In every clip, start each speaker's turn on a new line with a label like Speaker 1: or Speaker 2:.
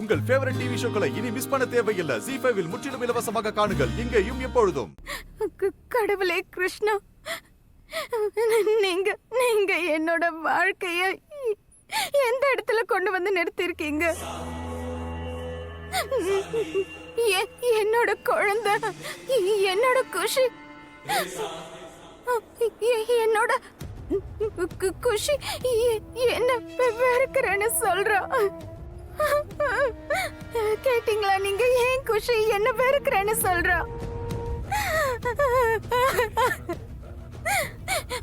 Speaker 1: உங்கள் favourite TV ஷோக்களை இனி miss பண்ண தேவையில்லை. ZEE5 இல் முற்றிலும் இலவசமாக காணுங்கள். இங்கேயும் எப்பொழுதும்.
Speaker 2: கடவுளே கிருஷ்ணா, நீங்க நீங்க என்னோட வாழ்க்கைய எந்த இடத்துல கொண்டு வந்து நிறுத்திருக்கீங்க? என்னோட குழந்தை, என்னோட குஷி, என்னோட குஷி என்ன வெறுக்கிறேன்னு சொல்றா. கேட்டீங்களா? நீங்க ஏன் குஷி என்ன வெறுக்கிறேன்னு சொல்றா?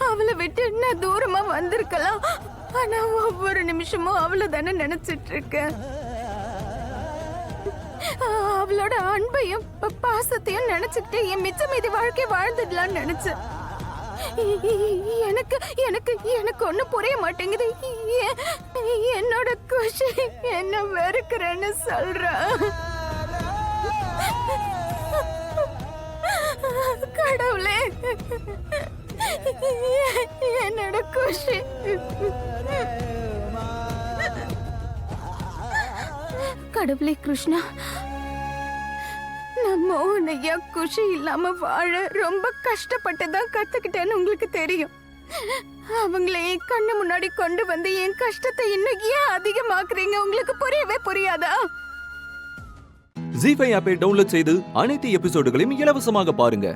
Speaker 2: அவளை விட்டு நான் தூரமா வந்திருக்கலாம், ஆனா ஒவ்வொரு நிமிஷமும் அவளை தானே நினைச்சிட்டு இருக்கேன். அவளோட அன்பையும் பாசத்தையும் நினைச்சுக்கிட்டு என் மிச்ச மீதி வாழ்க்கை வாழ்ந்துடலாம்னு நினைச்சேன். எனக்கு எனக்கு எனக்கு ஒண்ணு புரிய மாட்டேங்குது. என்னோட குஷி என்ன வெறுக்கிறேன்னு சொல்றா. கடவுளே, என்னோட குஷி. கடவுளே கிருஷ்ணா, நம்ம உன்னையா குஷி இல்லாம வாழ ரொம்ப கஷ்டப்பட்டுதான் கத்துக்கிட்டேன்னு உங்களுக்கு தெரியும். அவங்கள என் கண்ணு முன்னாடி கொண்டு வந்து என் கஷ்டத்தை இன்னும் ஏன் அதிகமாக்குறீங்க? உங்களுக்கு புரியவே புரியாதா?
Speaker 3: ZEE5 ஆப்பை டவுன்லோட் செய்து அனைத்து எபிசோடுகளையும் இலவசமாக பாருங்க.